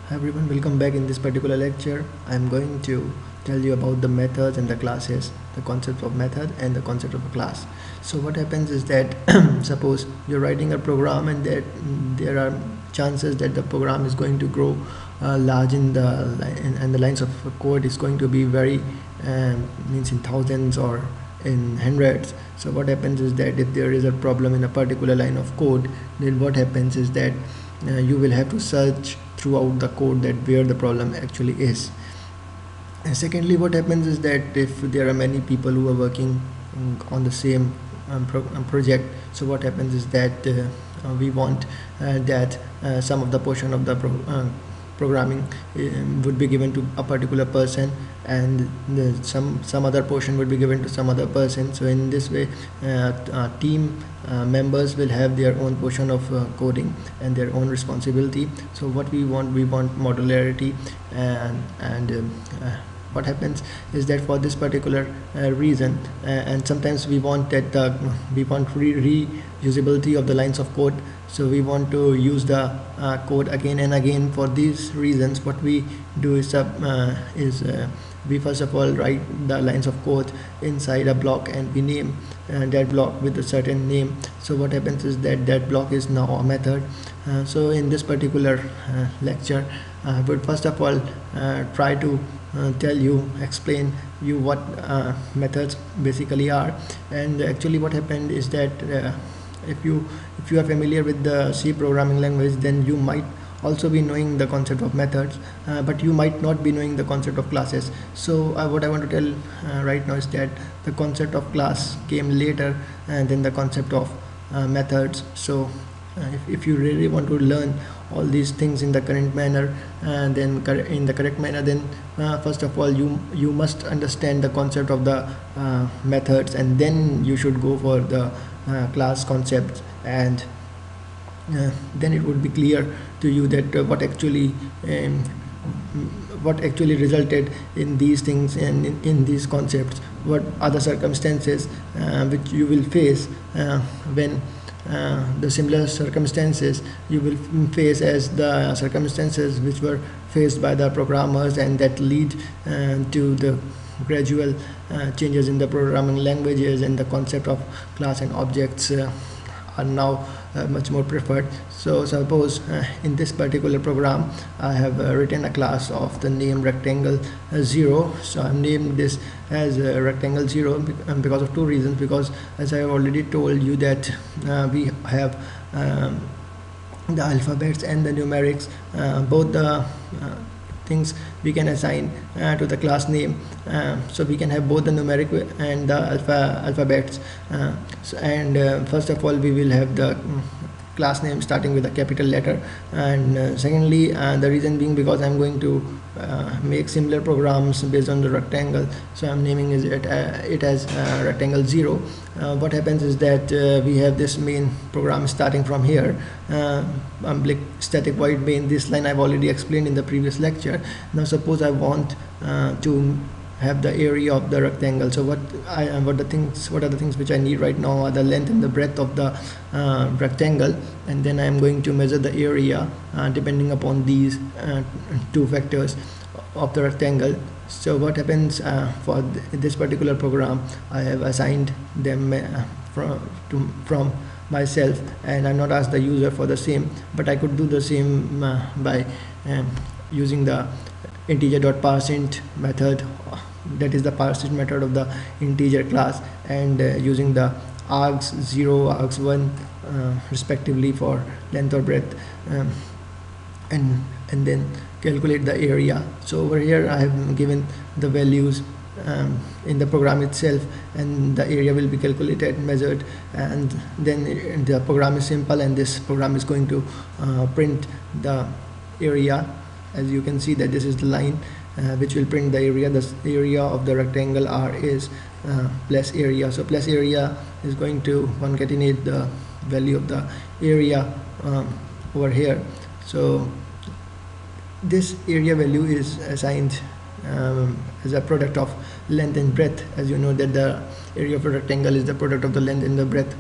Hi everyone, welcome back. In this particular lecture, I'm going to tell you about the methods and the classes, the concept of method and the concept of a class. So what happens is that suppose you're writing a program and that there are chances that the program is going to grow large in the and the lines of code is going to be very means in thousands or in hundreds. So what happens is that if there is a problem in a particular line of code, then what happens is that you will have to search throughout the code that where the problem actually is. And secondly, what happens is that if there are many people who are working on the same project, so what happens is that we want that some of the portion of the programming would be given to a particular person, and some other portion would be given to some other person. So in this way, team members will have their own portion of coding and their own responsibility. So what we want modularity, and what happens is that for this particular reason, and sometimes we want that we want reusability of the lines of code, so we want to use the code again and again. For these reasons, what we do is we first of all write the lines of code inside a block, and we name that block with a certain name. So what happens is that that block is now a method. So in this particular lecture, I would first of all try to explain you what methods basically are. And actually what happened is that if you are familiar with the C programming language, then you might also be knowing the concept of methods, but you might not be knowing the concept of classes. So what I want to tell right now is that the concept of class came later than the concept of methods. So if you really want to learn all these things in the current manner, and then in the correct manner, then first of all you must understand the concept of the methods, and then you should go for the class concepts, and then it would be clear to you that what actually resulted in these things and in these concepts, what are the circumstances which you will face when the similar circumstances you will face as the circumstances which were faced by the programmers, and that lead to the gradual changes in the programming languages, and the concept of class and objects are now much more preferred. So suppose in this particular program I have written a class of the name rectangle 0. So I'm named this as rectangle 0 because of two reasons. Because as I have already told you that we have the alphabets and the numerics, both the things we can assign to the class name. So we can have both the numeric and the alphabets. First of all, we will have the class name starting with a capital letter, and secondly, the reason being because I'm going to make similar programs based on the rectangle, so I'm naming it as rectangle 0. What happens is that we have this main program starting from here, public static void main. This line I've already explained in the previous lecture. Now suppose I want to have the area of the rectangle. So what are the things which I need right now are the length and the breadth of the rectangle, and then I am going to measure the area depending upon these two factors of the rectangle. So what happens for this particular program, I have assigned them from myself, and I'm not asked the user for the same, but I could do the same by using the integer.parseInt method, that is the parseInt method of the integer class, and using the args0, args1 respectively for length or breadth, and then calculate the area. So over here I have given the values in the program itself, and the area will be calculated, measured, and then the program is simple, and this program is going to print the area. As you can see that this is the line which will print the area. The area of the rectangle R is plus area. So plus area is going to concatenate the value of the area over here. So this area value is assigned as a product of length and breadth. As you know that the area of a rectangle is the product of the length and the breadth.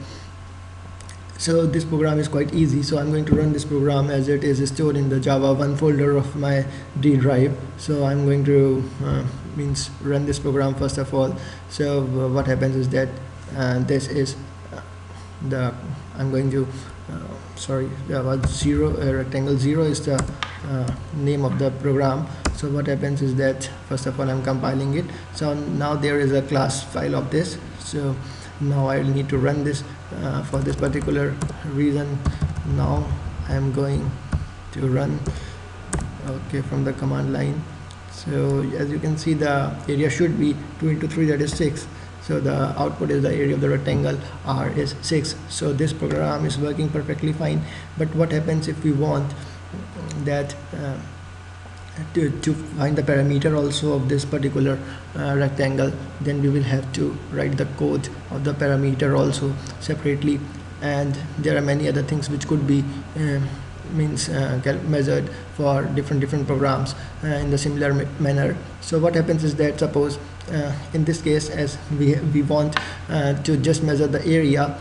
So this program is quite easy. So I'm going to run this program as it is stored in the Java 1 folder of my D drive. So I'm going to run this program first of all. So what happens is that this is the I'm going to sorry, Java 0 rectangle 0 is the name of the program. So what happens is that first of all I'm compiling it. So now there is a class file of this. So now I will need to run this for this particular reason. Now I am going to run from the command line. So as you can see, the area should be 2 into 3, that is 6. So the output is the area of the rectangle R is 6. So this program is working perfectly fine. But what happens if we want that to find the parameter also of this particular rectangle? Then we will have to write the code of the parameter also separately, and there are many other things which could be measured for different programs in the similar manner. So what happens is that suppose in this case, as we want to just measure the area,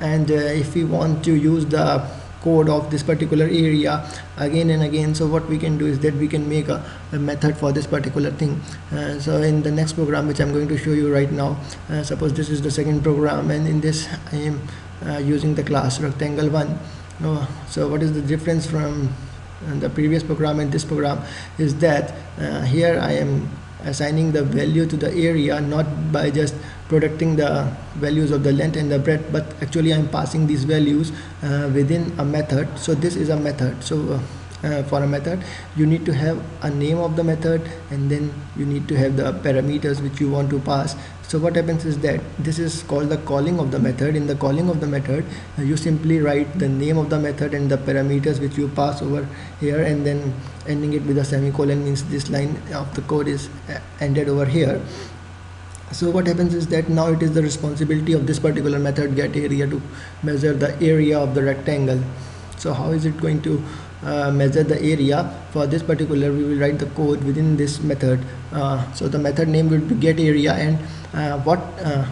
and if we want to use the code of this particular area again and again, so what we can do is that we can make a method for this particular thing. So in the next program which I'm going to show you right now, suppose this is the second program, and in this I am using the class rectangle1. So what is the difference from the previous program and this program is that here I am assigning the value to the area not by just producing the values of the length and the breadth, but actually I'm passing these values within a method. So this is a method. So for a method you need to have a name of the method, and then you need to have the parameters which you want to pass. So what happens is that this is called the calling of the method. In the calling of the method, you simply write the name of the method and the parameters which you pass over here, and then ending it with a semicolon means this line of the code is ended over here. So what happens is that now it is the responsibility of this particular method getArea to measure the area of the rectangle. So how is it going to measure the area? For this particular, we will write the code within this method. So the method name will be getArea, and what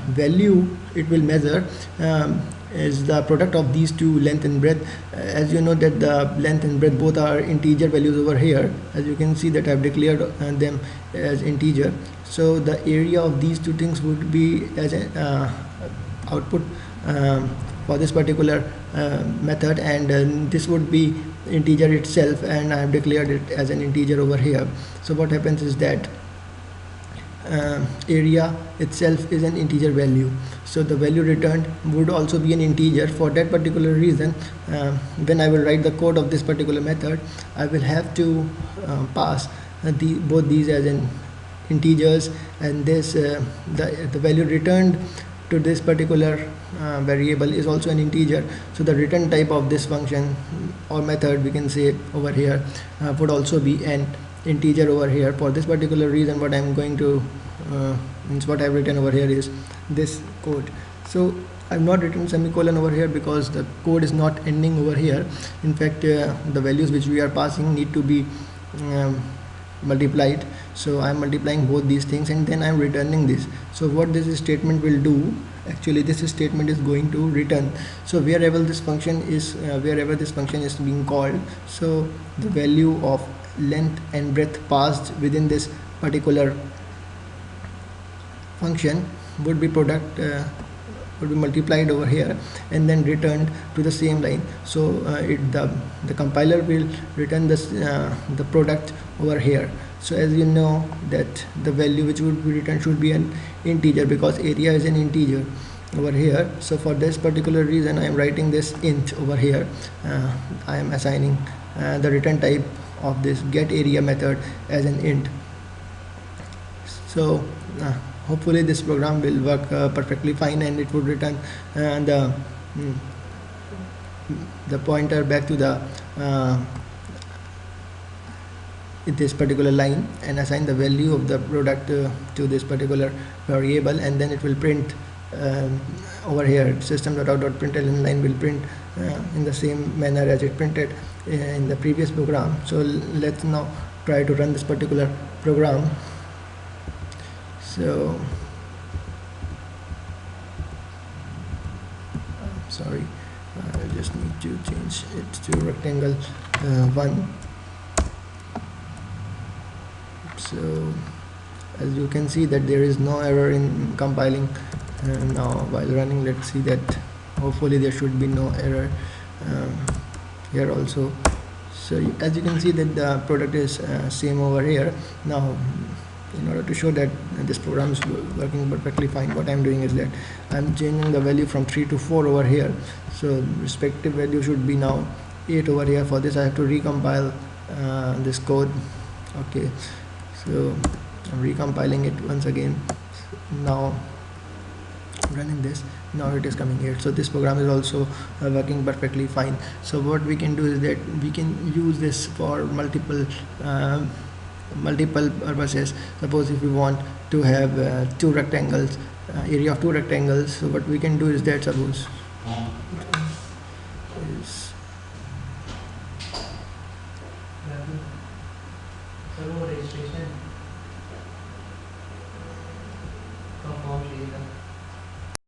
value it will measure is the product of these two, length and breadth. As you know that the length and breadth both are integer values over here. As you can see that I have declared them as integer. So the area of these two things would be as an output for this particular method, and this would be integer itself, and I have declared it as an integer over here. So what happens is that area itself is an integer value, so the value returned would also be an integer. For that particular reason, when I will write the code of this particular method, I will have to pass both these as an integers, and this the value returned to this particular variable is also an integer. So the return type of this function or method, we can say over here, would also be an integer over here. For this particular reason, what I'm going to means what I've written over here is this code. So I've not written semicolon over here because the code is not ending over here. In fact, the values which we are passing need to be multiplied. So I'm multiplying both these things, and then I'm returning this. So what this statement will do, actually this statement is going to return. So wherever this function is being called, so the value of length and breadth passed within this particular function would be multiplied over here and then returned to the same line. So the compiler will return this the product over here. So as you know that the value which would be returned should be an integer, because area is an integer over here. So for this particular reason, I am writing this int over here. I am assigning the return type of this getArea method as an int. So hopefully this program will work perfectly fine, and it would return the pointer back to the this particular line and assign the value of the product to this particular variable, and then it will print over here. System.out.println line will print in the same manner as it printed in the previous program. So let's now try to run this particular program. So sorry, just need to change it to rectangle 1. So as you can see that there is no error in compiling now while running. Let's see that. Hopefully there should be no error here also. So as you can see that the product is same over here. Now in order to show that this program is working perfectly fine, what I'm doing is that I'm changing the value from 3 to 4 over here. So respective value should be now 8 over here. For this I have to recompile this code. Okay, so I'm recompiling it once again. Now running this, now it is coming here. So this program is also working perfectly fine. So what we can do is that we can use this for multiple purposes. Suppose if we want to have two rectangles, area of two rectangles, so what we can do is that suppose